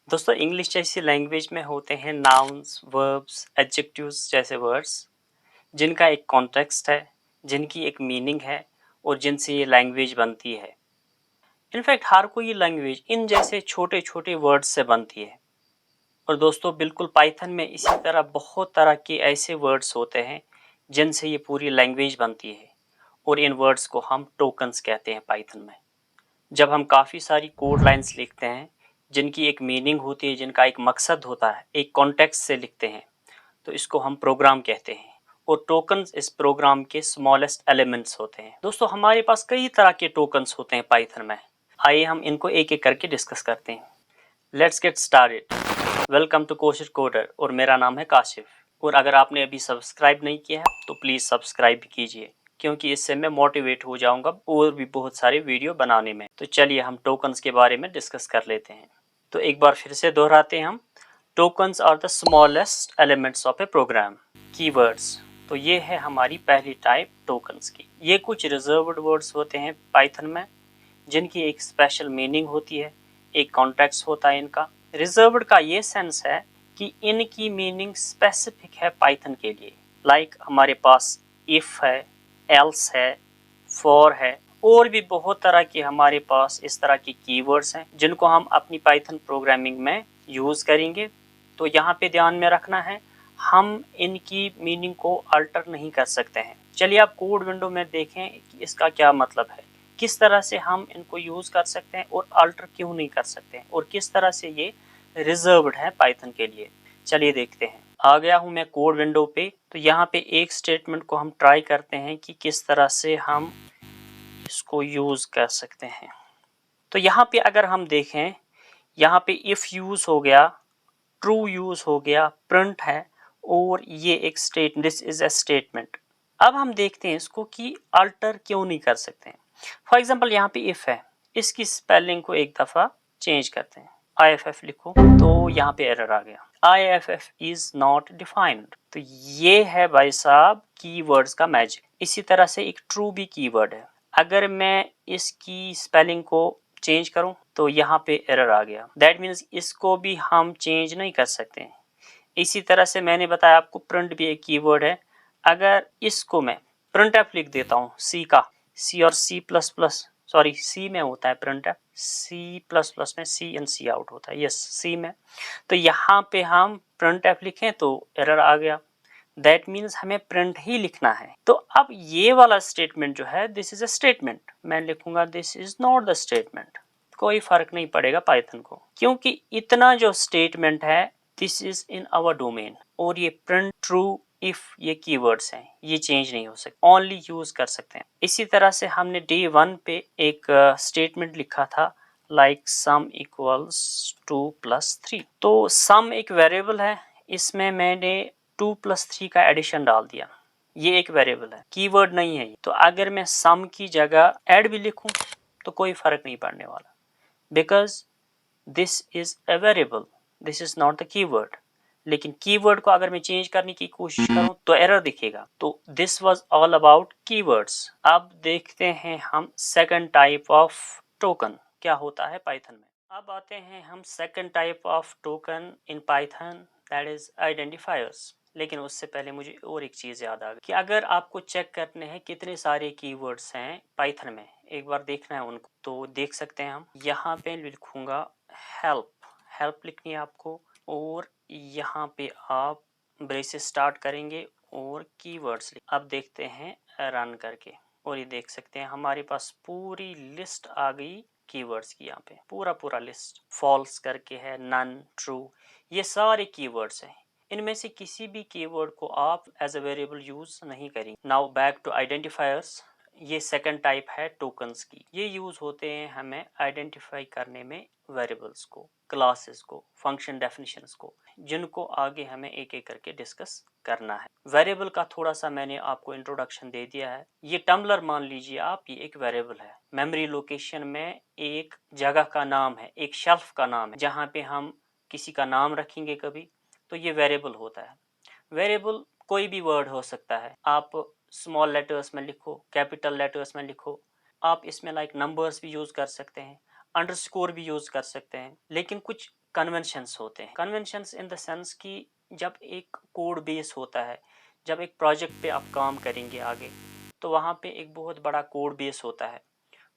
दोस्तों इंग्लिश जैसी लैंग्वेज में होते हैं नाउन्स, वर्ब्स, एडजेक्टिव्स जैसे वर्ड्स जिनका एक कॉन्टेक्स्ट है, जिनकी एक मीनिंग है और जिनसे ये लैंग्वेज बनती है। इनफैक्ट हर कोई लैंग्वेज इन जैसे छोटे छोटे वर्ड्स से बनती है। और दोस्तों बिल्कुल पाइथन में इसी तरह बहुत तरह के ऐसे वर्ड्स होते हैं जिनसे ये पूरी लैंग्वेज बनती है और इन वर्ड्स को हम टोकन्स कहते हैं पाइथन में। जब हम काफ़ी सारी कोड लाइंस लिखते हैं जिनकी एक मीनिंग होती है, जिनका एक मकसद होता है, एक कॉन्टेक्स्ट से लिखते हैं, तो इसको हम प्रोग्राम कहते हैं और टोकन्स इस प्रोग्राम के स्मॉलेस्ट एलिमेंट्स होते हैं। दोस्तों हमारे पास कई तरह के टोकन्स होते हैं पाइथन में। आइए हम इनको एक एक करके डिस्कस करते हैं। Let's get started. Welcome to Koshish coder और मेरा नाम है काशिफ। और अगर आपने अभी सब्सक्राइब नहीं किया है तो प्लीज़ सब्सक्राइब कीजिए, क्योंकि इससे मैं मोटिवेट हो जाऊंगा और भी बहुत सारे वीडियो बनाने में। तो चलिए हम टोकन्स के बारे में डिस्कस कर लेते हैं। तो एक बार फिर से दोहराते हैं हम। Tokens are the smallest elements of a program. Keywords, तो ये है हमारी पहली टाइप टोकन्स की। ये कुछ रिजर्व्ड वर्ड्स होते हैं पाइथन में जिनकी एक स्पेशल मीनिंग होती है, एक कॉन्टेक्स्ट होता है इनका। रिजर्व्ड का ये सेंस है कि इनकी मीनिंग स्पेसिफिक है पाइथन के लिए। लाइक हमारे पास इफ है, एल्स है, फॉर है और भी बहुत तरह के हमारे पास इस तरह की कीवर्ड्स हैं जिनको हम अपनी पाइथन प्रोग्रामिंग में यूज करेंगे। तो यहाँ पे ध्यान में रखना है, हम इनकी मीनिंग को अल्टर नहीं कर सकते हैं। चलिए आप कोड विंडो में देखें कि इसका क्या मतलब है, किस तरह से हम इनको यूज कर सकते हैं और अल्टर क्यों नहीं कर सकते हैं और किस तरह से ये रिजर्व्ड है पाइथन के लिए। चलिए देखते हैं। आ गया हूं मैं कोड विंडो पे। तो यहाँ पे एक स्टेटमेंट को हम ट्राई करते हैं कि किस तरह से हम इसको यूज कर सकते हैं। तो यहाँ पे अगर हम देखें, यहाँ पे इफ यूज हो गया, ट्रू यूज हो गया, प्रिंट है और ये एक state, this is a statement. अब हम देखते हैं इसको कि अल्टर क्यों नहीं कर सकते हैं। फॉर एग्जाम्पल यहाँ पे इफ है, इसकी स्पेलिंग को एक दफा चेंज करते हैं, IFF लिखो, तो यहाँ पे एरर आ गया, IFF इज नॉट डिफाइंड। तो ये है भाई साहब कीवर्ड्स का मैजिक। इसी तरह से एक ट्रू भी कीवर्ड है, अगर मैं इसकी स्पेलिंग को चेंज करूं तो यहाँ पे एरर आ गया। दैट मीन्स इसको भी हम चेंज नहीं कर सकते हैं। इसी तरह से मैंने बताया आपको प्रिंट भी एक कीवर्ड है, अगर इसको मैं प्रिंट एफ लिख देता हूँ, सी का, सी और C plus plus, sorry C में होता है printf, C plus plus में सी इन सी आउट होता है, यस सी में। तो यहाँ पे हम प्रिंट एफ लिखें तो एरर आ गया। दैट मीन्स हमें प्रिंट ही लिखना है। तो अब ये वाला स्टेटमेंट जो है, दिस इज अ स्टेटमेंट, मैं लिखूंगा this is not the statement, कोई फर्क नहीं पड़ेगा पाइथन को, क्योंकि इतना जो स्टेटमेंट है this is in our domain. और ये प्रिंट, ट्रू, इफ, ये कीवर्ड्स हैं, ये चेंज नहीं हो सकते, ओनली यूज कर सकते हैं। इसी तरह से हमने डे 1 पे एक स्टेटमेंट लिखा था, लाइक सम इक्वल्स 2+3। तो सम एक वेरिएबल है, इसमें मैंने 2+3 का एडिशन डाल दिया, ये एक वेरिएबल है, कीवर्ड नहीं है। तो अगर मैं सम की जगह ऐड भी लिखूं तो कोई फर्क नहीं पड़ने वाला, because this is a variable, this is not the keyword. लेकिन कीवर्ड को अगर मैं चेंज करने की कोशिश करूं तो एरर दिखेगा। तो this was all about keywords. अब देखते हैं हम सेकंड टाइप ऑफ टोकन क्या होता है पाइथन में। अब आते हैं हम second type of token in Python, that is identifiers. लेकिन उससे पहले मुझे और एक चीज याद आ गई कि अगर आपको चेक करने हैं कितने सारे कीवर्ड्स हैं पाइथन में, एक बार देखना है उनको, तो देख सकते हैं हम। यहाँ पे लिखूंगा हेल्प, हेल्प लिखनी है आपको, और यहाँ पे आप ब्रेसेस स्टार्ट करेंगे और कीवर्ड्स। अब देखते हैं रन करके, और ये देख सकते हैं हमारे पास पूरी लिस्ट आ गई कीवर्ड्स की। यहाँ पे पूरा लिस्ट, फॉल्स करके है, नन, ट्रू, ये सारे कीवर्ड्स हैं। इनमें से किसी भी कीवर्ड को आप एज अ वेरिएबल यूज नहीं करेंगे। Now back to identifiers. ये सेकंड टाइप है टोकन्स की। ये यूज होते हैं हमें आइडेंटिफाई करने में वेरिएबल्स को, क्लासेस को, फंक्शन डेफिनेशंस को, जिनको आगे हमें एक एक करके डिस्कस करना है। वेरिएबल का थोड़ा सा मैंने आपको इंट्रोडक्शन दे दिया है। ये टम्बलर मान लीजिए आप, ये एक वेरिएबल है। मेमोरी लोकेशन में एक जगह का नाम है, एक शेल्फ का नाम है, जहाँ पे हम किसी का नाम रखेंगे कभी, तो ये वेरिएबल होता है। वेरिएबल कोई भी वर्ड हो सकता है, आप स्मॉल लेटर्स में लिखो, कैपिटल लेटर्स में लिखो, आप इसमें लाइक नंबर्स भी यूज कर सकते हैं, अंडरस्कोर भी यूज कर सकते हैं। लेकिन कुछ कन्वेंशंस होते हैं। कन्वेंशंस इन द सेंस कि जब एक कोड बेस होता है, जब एक प्रोजेक्ट पे आप काम करेंगे आगे, तो वहाँ पे एक बहुत बड़ा कोड बेस होता है,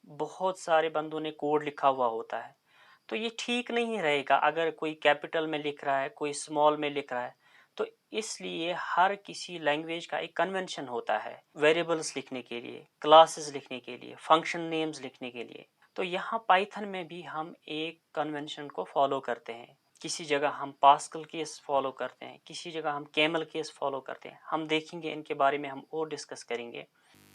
बहुत सारे बंदों ने कोड लिखा हुआ होता है। तो ये ठीक नहीं रहेगा अगर कोई कैपिटल में लिख रहा है, कोई स्मॉल में लिख रहा है। तो इसलिए हर किसी लैंग्वेज का एक कन्वेंशन होता है, वेरिएबल्स लिखने के लिए, क्लासेस लिखने के लिए, फंक्शन नेम्स लिखने के लिए। तो यहाँ पाइथन में भी हम एक कन्वेंशन को फॉलो करते हैं। किसी जगह हम पास्कल केस फॉलो करते हैं, किसी जगह हम कैमल केस फॉलो करते हैं। हम देखेंगे, इनके बारे में हम और डिस्कस करेंगे।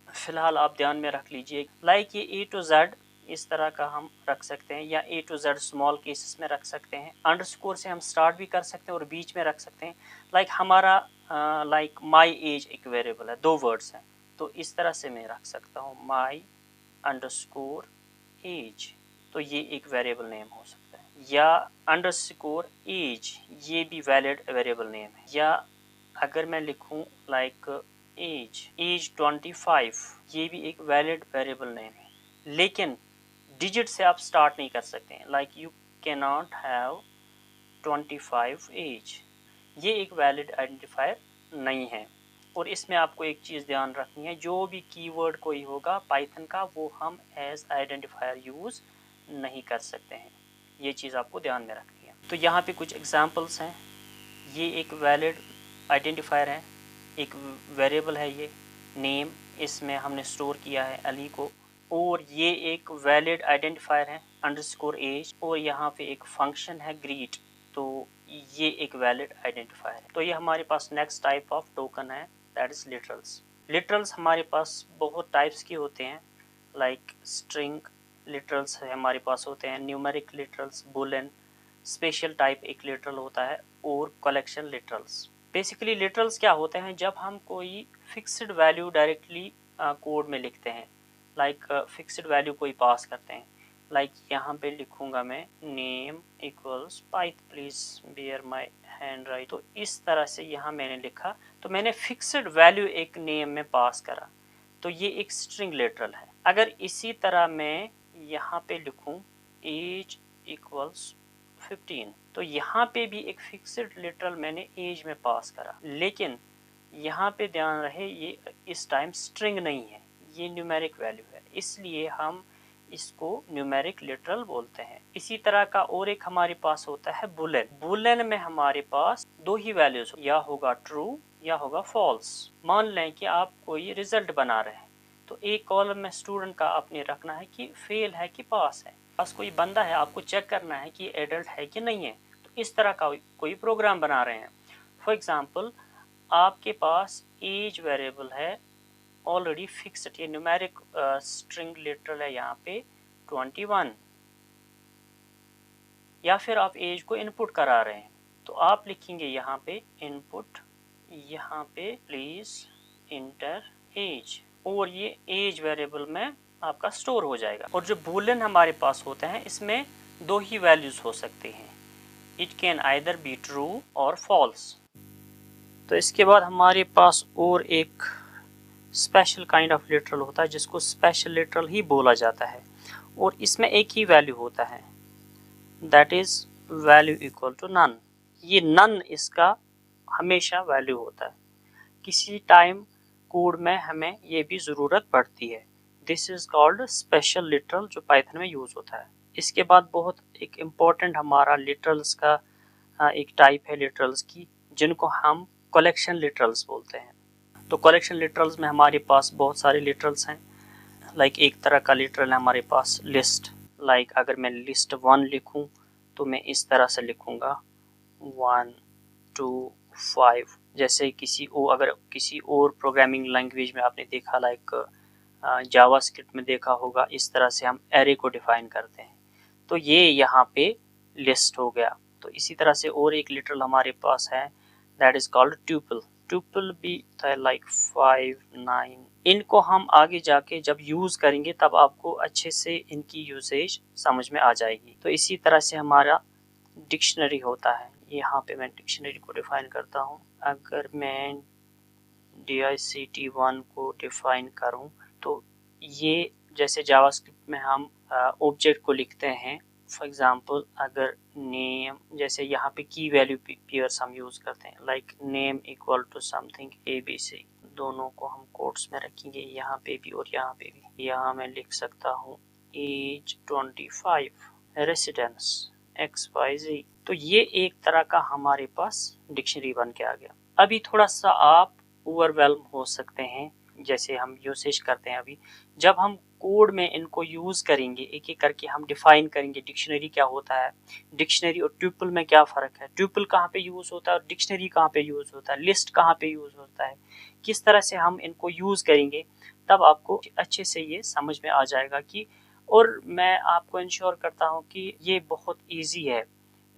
फिलहाल आप ध्यान में रख लीजिए, लाइक ये A to Z इस तरह का हम रख सकते हैं, या A to Z small cases में रख सकते हैं। अंडरस्कोर से हम स्टार्ट भी कर सकते हैं और बीच में रख सकते हैं। लाइक हमारा लाइक माई एज एक वेरिएबल है, 2 वर्ड्स हैं, तो इस तरह से मैं रख सकता हूँ माई अंडरस्कोर एज, तो ये एक वेरिएबल नेम हो सकता है। या अंडरस्कोर एज, ये भी वैलिड वेरिएबल नेम है। या अगर मैं लिखूं लाइक एज 25, ये भी एक वैलिड वेरिएबल नेम है। लेकिन डिजिट से आप स्टार्ट नहीं कर सकते हैं, like you can not have 25 age, ये एक वैलिड आइडेंटिफायर नहीं है। और इसमें आपको एक चीज़ ध्यान रखनी है, जो भी कीवर्ड कोई होगा पाइथन का, वो हम एज आइडेंटिफायर यूज़ नहीं कर सकते हैं। ये चीज़ आपको ध्यान में रखनी है। तो यहाँ पे कुछ एग्जांपल्स हैं। ये एक वैलिड आइडेंटिफायर है, एक वेरिएबल है ये नेम, इसमें हमने स्टोर किया है अली को। और ये एक वैलिड आइडेंटिफायर है अंडरस्कोर एज, और यहाँ पे एक फंक्शन है ग्रीट, तो ये एक वैलिड आइडेंटिफायर है। तो ये हमारे पास नेक्स्ट टाइप ऑफ टोकन है, दैट इज लिटरल्स। लिटरल्स हमारे पास बहुत टाइप्स के होते हैं, लाइक स्ट्रिंग लिटरल्स है हमारे पास होते हैं, numeric literals, Boolean, special type एक लिटरल होता है, और कलेक्शन लिटरल्स। बेसिकली लिटरल्स क्या होते हैं, जब हम कोई फिक्स्ड वैल्यू डायरेक्टली कोड में लिखते हैं, लाइक फिक्स्ड वैल्यू कोई पास करते हैं, लाइक यहाँ पे लिखूंगा मैं नेम इक्वल्स पाइथ please bear my hand right. तो इस तरह से यहाँ मैंने लिखा, तो मैंने फिक्स्ड वैल्यू एक नेम में पास करा, तो ये एक स्ट्रिंग लिटरल है। अगर इसी तरह मैं यहाँ पे लिखूं एज इक्वल्स 15, तो यहाँ पे भी एक फिक्स्ड लिटरल मैंने एज में पास करा, लेकिन यहाँ पे ध्यान रहे ये इस टाइम स्ट्रिंग नहीं है, ये न्यूमेरिक वैल्यू है, इसलिए हम इसको न्यूमेरिक लिटरल बोलते हैं। इसी तरह का और एक हमारे पास होता है बुलियन। बुलियन में हमारे पास 2 ही वैल्यूज, या होगा ट्रू या होगा फॉल्स। मान लें कि आप कोई रिजल्ट बना रहे हैं, तो एक कॉलम में स्टूडेंट का आपने रखना है कि फेल है कि पास है। पास कोई बंदा है, आपको चेक करना है कि एडल्ट है कि नहीं है, तो इस तरह का कोई प्रोग्राम बना रहे हैं। फॉर एग्जाम्पल, आपके पास एज वेरिएबल है ऑलरेडी फिक्स्ड, ये न्यूमेरिक स्ट्रिंग लिटरल है यहाँ पे 21, या फिर आप एज को इनपुट करा रहे हैं, तो आप लिखेंगे यहाँ पे इनपुट, यहाँ पे प्लीज इंटर एज, और ये एज वेरिएबल में आपका स्टोर हो जाएगा। और जो बूलियन हमारे पास होते हैं, इसमें 2 ही वैल्यूज हो सकते हैं, it can either be true और फॉल्स। तो इसके बाद हमारे पास और एक स्पेशल काइंड ऑफ लिटरल होता है, जिसको स्पेशल लिटरल ही बोला जाता है, और इसमें एक ही वैल्यू होता है, that is value equal to none. ये नन इसका हमेशा वैल्यू होता है, किसी टाइम कोड में हमें ये भी ज़रूरत पड़ती है। This is called special literal, जो पाइथन में यूज़ होता है। इसके बाद बहुत एक इम्पॉर्टेंट हमारा लिटरल्स का एक टाइप है लिटरल्स की, जिनको हम कलेक्शन लिटरल्स बोलते हैं। तो कलेक्शन लिटरल्स में हमारे पास बहुत सारे लिटरल्स हैं, लाइक एक तरह का लिटरल है हमारे पास लिस्ट। लाइक अगर मैं लिस्ट 1 लिखूं, तो मैं इस तरह से लिखूंगा 1 2 5। जैसे अगर किसी और प्रोग्रामिंग लैंग्वेज में आपने देखा, लाइक जावास्क्रिप्ट में देखा होगा, इस तरह से हम एरे को डिफाइन करते हैं, तो ये यहाँ पे लिस्ट हो गया। तो इसी तरह से और एक लिटरल हमारे पास है, that is called tuple. Tuple भी था लाइक 5 9। इनको हम आगे जाके जब यूज करेंगे, तब आपको अच्छे से इनकी यूसेज समझ में आ जाएगी। तो इसी तरह से हमारा डिक्शनरी होता है, यहाँ पे मैं डिक्शनरी को डिफाइन करता हूँ। अगर मैं dict1 को डिफाइन करूँ, तो ये जैसे जावास्क्रिप्ट में हम ऑब्जेक्ट को लिखते हैं, फॉर एग्जांपल अगर नेम, जैसे यहाँ पे की वैल्यू पेयर्स हम यूज करते हैं, like name equal to something ABC, दोनों को हम कोट्स में रखेंगे, यहाँ पे भी और यहाँ पे भी। यहाँ मैं लिख सकता हूँ एज 25, रेसिडेंस XYZ। तो ये एक तरह का हमारे पास डिक्शनरी बन के आ गया। अभी थोड़ा सा आप ओवरवेल्म हो सकते हैं, जैसे हम यूसेज करते हैं अभी, जब हम कोड में इनको यूज करेंगे, एक एक करके हम डिफाइन करेंगे डिक्शनरी क्या होता है, डिक्शनरी और ट्यूपल में क्या फर्क है, ट्यूपल कहाँ पे यूज होता है और डिक्शनरी कहाँ पे यूज होता है, लिस्ट कहाँ पे यूज होता है, किस तरह से हम इनको यूज करेंगे, तब आपको अच्छे से ये समझ में आ जाएगा कि, और मैं आपको इंश्योर करता हूँ कि ये बहुत ईजी है।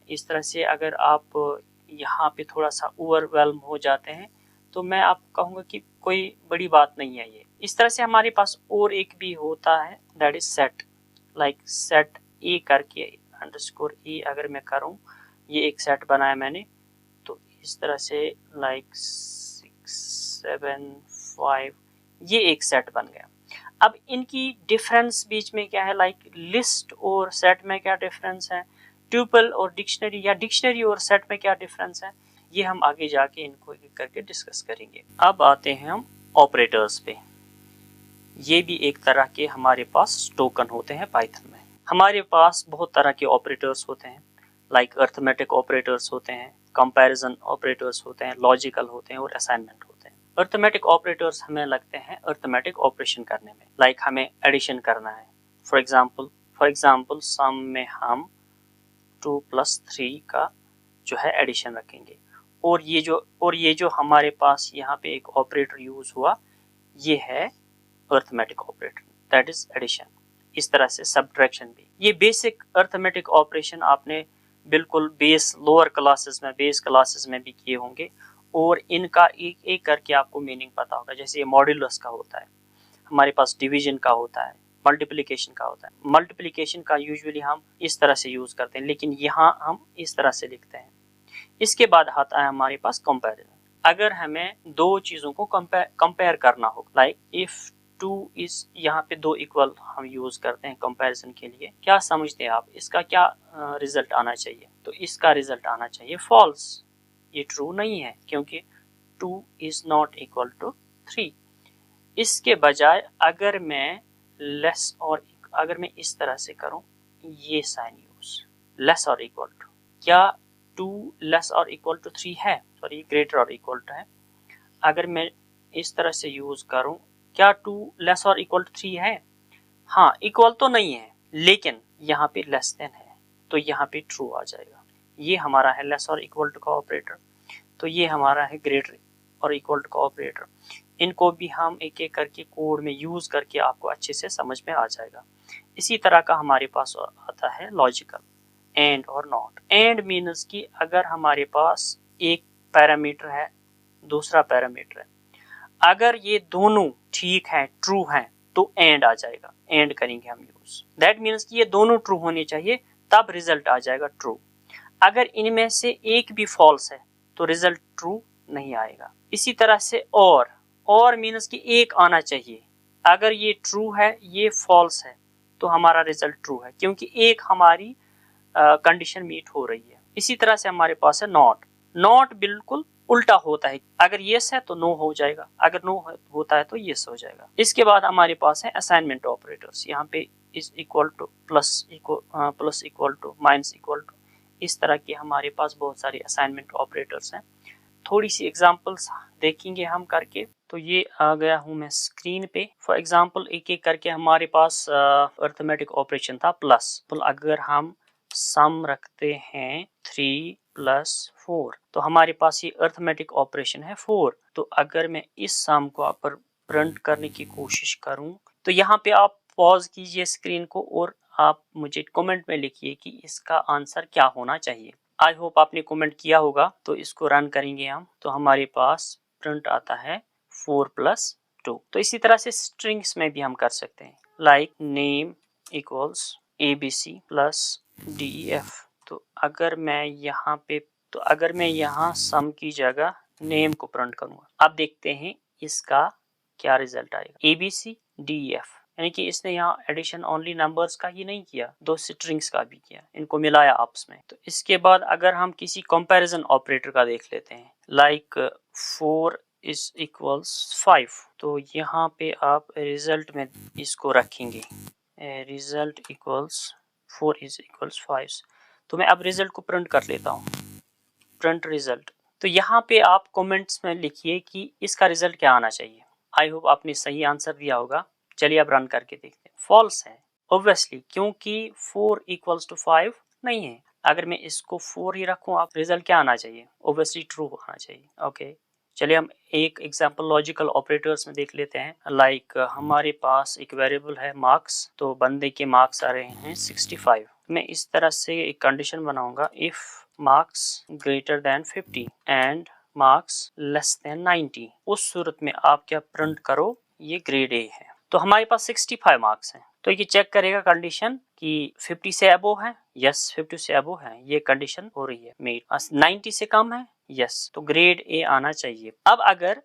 इस तरह से अगर आप यहाँ पे थोड़ा सा ओवरवेल्म हो जाते हैं तो मैं आपको कहूँगा कि कोई बड़ी बात नहीं है ये। इस तरह से हमारे पास और एक भी होता है, that is set, like set ए करके अंडरस्कोर ए अगर मैं करूँ, ये एक सेट बनाया मैंने, तो इस तरह से लाइक 6 7 5, ये एक सेट बन गया। अब इनकी डिफरेंस बीच में क्या है, लाइक लिस्ट और सेट में क्या डिफरेंस है, ट्यूपल और डिक्शनरी या डिक्शनरी और सेट में क्या डिफरेंस है, ये हम आगे जाके इनको एक करके डिस्कस करेंगे। अब आते हैं हम ऑपरेटर्स पे। ये भी एक तरह के हमारे पास टोकन होते हैं पाइथन में। हमारे पास बहुत तरह के ऑपरेटर्स होते हैं, लाइक अर्थमेटिक ऑपरेटर्स होते हैं, कंपैरिजन ऑपरेटर्स होते हैं, लॉजिकल होते हैं और असाइनमेंट होते हैं। अर्थमेटिक ऑपरेटर्स हमें लगते हैं अर्थमेटिक ऑपरेशन करने में, लाइक हमें एडिशन करना है। फॉर एग्जाम्पल सम में हम 2 + 3 का जो है एडिशन रखेंगे, और ये जो हमारे पास यहाँ पे एक ऑपरेटर यूज हुआ, ये है arithmetic operator, that is addition. इस तरह से सब्ट्रैक्शन भी, ये बेसिक अर्थमेटिक ऑपरेशन आपने बिल्कुल बेस क्लासेस में भी किए होंगे, और इनका एक एक करके आपको मीनिंग पता होगा। जैसे ये मॉड्यूलस का होता है, हमारे पास डिवीजन का होता है, मल्टीप्लिकेशन का होता है। मल्टीप्लिकेशन का यूजुअली हम इस तरह से यूज करते हैं, लेकिन यहाँ हम इस तरह से लिखते हैं। इसके बाद आता है हमारे पास कंपैरिजन। अगर हमें दो चीजों को कंपेयर करना हो, लाइक इफ 2 इज, यहाँ पे 2 इक्वल हम यूज करते हैं कंपैरिजन के लिए, क्या समझते हैं आप, इसका क्या रिजल्ट आना चाहिए, तो इसका रिजल्ट आना चाहिए फॉल्स। ये ट्रू नहीं है क्योंकि 2 इज नॉट इक्वल टू 3। इसके बजाय अगर मैं अगर मैं इस तरह से करूं, ये साइन यूज, लेस और इक्वल टू, क्या 2 लेस और इक्वल टू 3 है, सॉरी ग्रेटर और इक्वल टू है। अगर मैं इस तरह से यूज करूं, क्या 2 लेस और इक्वल टू 3 है, हाँ इक्वल तो नहीं है, लेकिन यहाँ पे लेस देन है, तो यहाँ पे ट्रू आ जाएगा। ये हमारा है लेस और इक्वल टू का ऑपरेटर, तो ये हमारा है ग्रेटर और इक्वल टू का ऑपरेटर। इनको भी हम एक एक करके कोड में यूज करके आपको अच्छे से समझ में आ जाएगा। इसी तरह का हमारे पास आता है लॉजिकल, एंड और नॉट। एंड मीन्स कि अगर हमारे पास एक पैरामीटर है, दूसरा पैरामीटर है, अगर ये दोनों ठीक है, ट्रू हैं, तो एंड आ जाएगा, एंड करेंगे हम यूज। दैट मीन्स कि ये दोनों ट्रू होने चाहिए, तब रिजल्ट आ जाएगा ट्रू। अगर इनमें से एक भी फॉल्स है तो रिजल्ट ट्रू नहीं आएगा। इसी तरह से और मीन्स कि एक आना चाहिए, अगर ये ट्रू है, ये फॉल्स है, तो हमारा रिजल्ट ट्रू है, क्योंकि एक हमारी कंडीशन मीट हो रही है। इसी तरह से हमारे पास है नॉट बिल्कुल उल्टा होता है, अगर यस है तो नो हो जाएगा, अगर नो होता है तो यस हो जाएगा। इसके बाद हमारे पास है असाइनमेंट ऑपरेटर्स, यहाँ पे is equal to, plus equal to, minus equal to, इस तरह के हमारे पास बहुत सारे असाइनमेंट ऑपरेटर्स हैं। थोड़ी सी एग्जांपल्स देखेंगे हम करके। तो ये आ गया हूँ मैं स्क्रीन पे। फॉर एग्जांपल एक एक करके हमारे पास अर्थमेटिक ऑपरेशन था प्लस, तो अगर हम सम रखते हैं 3 + 4, तो हमारे पास ये अर्थमेटिक ऑपरेशन है 4। तो अगर मैं इस सम को आप प्रिंट करने की कोशिश करूं, तो यहाँ पे आप पॉज कीजिए स्क्रीन को और आप मुझे कमेंट में लिखिए कि इसका आंसर क्या होना चाहिए। आई होप आपने कमेंट किया होगा। तो इसको रन करेंगे हम, तो हमारे पास प्रिंट आता है 4 + 2। तो इसी तरह से स्ट्रिंग्स में भी हम कर सकते हैं, like name equals ABC + DEF। तो अगर मैं यहाँ सम की जगह नेम को प्रिंट करूंगा, अब देखते हैं इसका क्या रिजल्ट आएगा, ABC DEF। यानी कि इसने यहाँ एडिशन ओनली नंबर्स का ही नहीं किया, दो स्ट्रिंग्स का भी किया, इनको मिलाया आपस में। तो इसके बाद अगर हम किसी कंपैरिजन ऑपरेटर का देख लेते हैं, लाइक 4 इज इक्वल्स 5, तो यहाँ पे आप रिजल्ट में इसको रखेंगे, रिजल्ट इक्वल्स 4 इज इक्वल्स 5। तो मैं अब रिजल्ट को प्रिंट कर लेता हूँ, प्रिंट रिजल्ट। तो यहाँ पे आप कमेंट्स में लिखिए कि इसका रिजल्ट क्या आना चाहिए। आई होप आपने सही आंसर दिया होगा। चलिए अब रन करके देखते हैं। फॉल्स है ऑब्वियसली, क्योंकि 4 इक्वल्स टू 5 नहीं है। अगर मैं इसको 4 ही रखूं, आप रिजल्ट क्या आना चाहिए, ऑब्वियसली ट्रू आना चाहिए। ओके, चलिए हम एक एग्जांपल लॉजिकल ऑपरेटर्स में देख लेते हैं। लाइक हमारे पास एक वेरिएबल है मार्क्स, तो बंदे के मार्क्स आ रहे हैं 65। मैं इस तरह से एक कंडीशन बनाऊंगा, if marks greater than 50 and marks less than 90, उस सूरत में आप क्या प्रिंट करो, ये ग्रेड ए है। तो हमारे पास 65 मार्क्स हैं, तो ये चेक करेगा कंडीशन कि 50 से अबोव है, यस 50 से अबोव है, ये कंडीशन हो रही है मेट। 90 से कम है, यस, तो ग्रेड ए आना चाहिए। अब अगर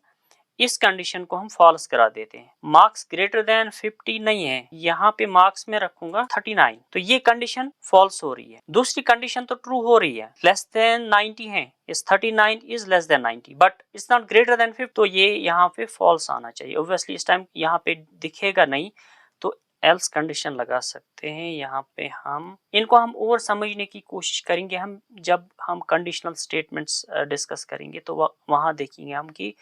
इस कंडीशन को हम फॉल्स करा देते हैं, मार्क्स ग्रेटर देन 50 नहीं है, यहाँ पे मार्क्स में रखूंगा 39, तो ये कंडीशन फॉल्स हो रही है। दूसरी कंडीशन तो ट्रू हो रही है, लेस देन 90 है, इस 39 is less than 90 but it's not greater than 50, तो ये यहाँ पे फॉल्स आना चाहिए। ऑब्वियसली इस टाइम यहाँ पे दिखेगा नहीं, तो एल्स कंडीशन लगा सकते हैं। यहाँ पे हम इनको हम और समझने की कोशिश करेंगे, हम जब हम कंडीशनल स्टेटमेंट्स डिस्कस करेंगे तो वहां देखेंगे हम कि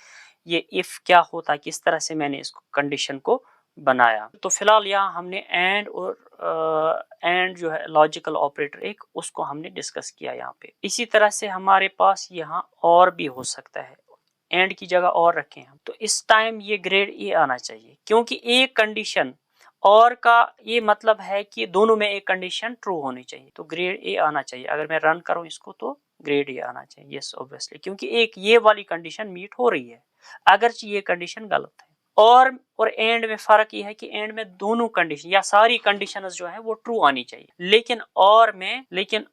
ये इफ क्या होता है, किस तरह से मैंने इसको कंडीशन को बनाया। तो फिलहाल यहाँ हमने एंड और एंड जो है लॉजिकल ऑपरेटर एक, उसको हमने डिस्कस किया यहाँ पे। इसी तरह से हमारे पास यहाँ और भी हो सकता है, एंड की जगह और रखें हम, तो इस टाइम ये ग्रेड ए आना चाहिए, क्योंकि एक कंडीशन और का ये मतलब है कि दोनों में एक कंडीशन ट्रू होनी चाहिए, तो ग्रेड ए आना चाहिए। अगर मैं रन करूं इसको तो ग्रेड ए आना चाहिए, यस ऑब्वियसली, क्योंकि एक ये वाली कंडीशन मीट हो रही है, अगरचे ये कंडीशन गलत है। और एंड में फर्क ये है कि एंड में दोनों कंडीशन या सारी कंडीशंस जो है वो ट्रू आनी चाहिए, लेकिन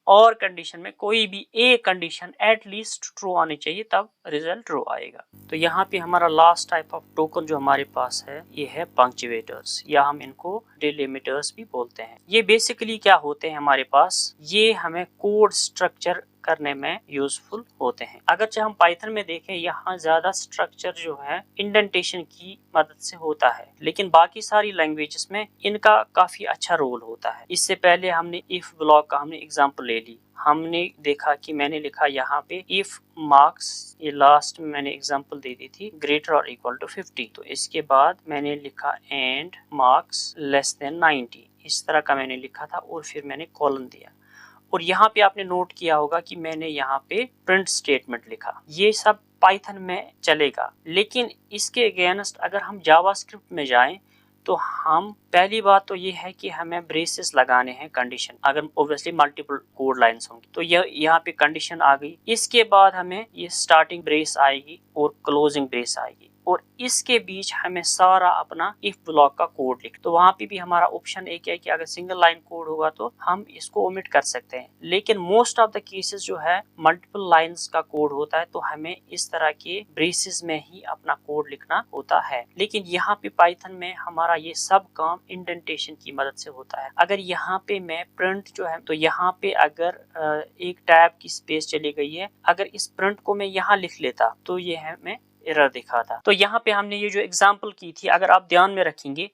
और कंडीशन में कोई भी एक कंडीशन एट लीस्ट ट्रू आनी चाहिए, तब रिजल्ट ट्रू आएगा। तो यहाँ पे हमारा लास्ट टाइप ऑफ टोकन जो हमारे पास है, ये है पंक्चुएटर्स, या हम इनको डिलिमिटर्स भी बोलते हैं। ये बेसिकली क्या होते हैं हमारे पास, ये हमें कोड स्ट्रक्चर करने में यूजफुल होते हैं। अगर हम पाइथन में देखें, यहाँ ज्यादा स्ट्रक्चर जो है इंडेंटेशन की मदद से होता है, लेकिन बाकी सारी लैंग्वेजेस में इनका काफी अच्छा रोल होता है। इससे पहले हमने इफ ब्लॉक का हमने एग्जांपल ले ली, हमने देखा कि मैंने लिखा यहाँ पे इफ मार्क्स, ये लास्ट में मैंने एग्जांपल दे दी थी, ग्रेटर और इक्वल टू 50, तो इसके बाद मैंने लिखा एंड मार्क्स लेस देन 90, इस तरह का मैंने लिखा था, और फिर मैंने कॉलन दिया। और यहाँ पे आपने नोट किया होगा कि मैंने यहाँ पे प्रिंट स्टेटमेंट लिखा। ये सब पाइथन में चलेगा, लेकिन इसके अगेंस्ट अगर हम जावास्क्रिप्ट में जाएं, तो हम पहली बात तो ये है कि हमें ब्रेसेस लगाने हैं कंडीशन, अगर ऑब्वियसली मल्टीपल कोड लाइंस होंगी, तो यह यहाँ पे कंडीशन आ गई। इसके बाद हमें ये स्टार्टिंग ब्रेस आएगी और क्लोजिंग ब्रेस आएगी, और इसके बीच हमें सारा अपना इफ ब्लॉक का कोड लिख। तो वहां पे भी हमारा ऑप्शन एक है कि अगर सिंगल लाइन कोड होगा तो हम इसको ओमिट कर सकते हैं, लेकिन मोस्ट ऑफ द केसेस जो है मल्टीपल लाइंस का कोड होता है, तो हमें इस तरह के ब्रेसेस में ही अपना कोड लिखना होता है। लेकिन यहाँ पे पाइथन में हमारा ये सब काम इंडेंटेशन की मदद से होता है। अगर यहाँ पे मैं प्रिंट जो है, तो यहाँ पे अगर एक टैब की स्पेस चली गई है, अगर इस प्रिंट को मैं यहाँ लिख लेता तो ये हमें एरर दिखा था। तो यहाँ पे हमने ये जो एग्जांपल की थी, अगर आप ध्यान में रखेंगे,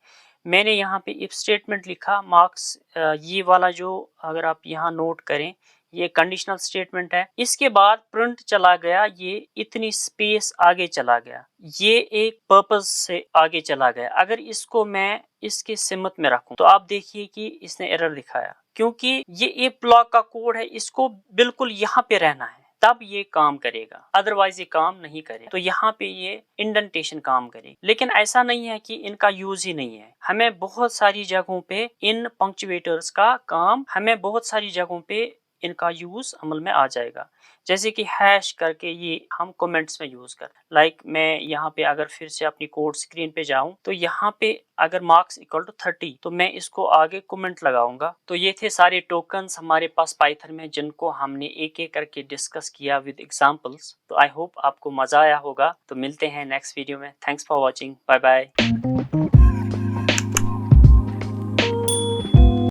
मैंने यहाँ पे इफ स्टेटमेंट लिखा, मार्क्स ये वाला जो अगर आप यहाँ नोट करें, ये कंडीशनल स्टेटमेंट है। इसके बाद प्रिंट चला गया, ये इतनी स्पेस आगे चला गया, ये एक पर्पस से आगे चला गया। अगर इसको मैं इसके सिमत में रखूं, तो आप देखिए कि इसने एरर दिखाया, क्योंकि ये इफ ब्लॉक का कोड है, इसको बिल्कुल यहाँ पे रहना है, तब ये काम करेगा, अदरवाइज ये काम नहीं करेगा। तो यहाँ पे ये इंडेंटेशन काम करेगी। लेकिन ऐसा नहीं है कि इनका यूज ही नहीं है, हमें बहुत सारी जगहों पे इन पंक्चुएटर्स का काम, हमें बहुत सारी जगहों पे इनका यूज अमल में आ जाएगा। जैसे कि हैश करके ये हम कमेंट्स में यूज कर, लाइक मैं यहाँ पे अगर फिर से अपनी कोड स्क्रीन पे जाऊं, तो यहाँ पे अगर मार्क्स इक्वल टू 30, तो मैं इसको आगे कमेंट लगाऊंगा। तो ये थे सारे टोकन्स हमारे पास पाइथन में, जिनको हमने एक एक करके डिस्कस किया विद एग्जांपल्स। तो आई होप आपको मजा आया होगा। तो मिलते हैं नेक्स्ट वीडियो में। Thanks for watching, bye bye.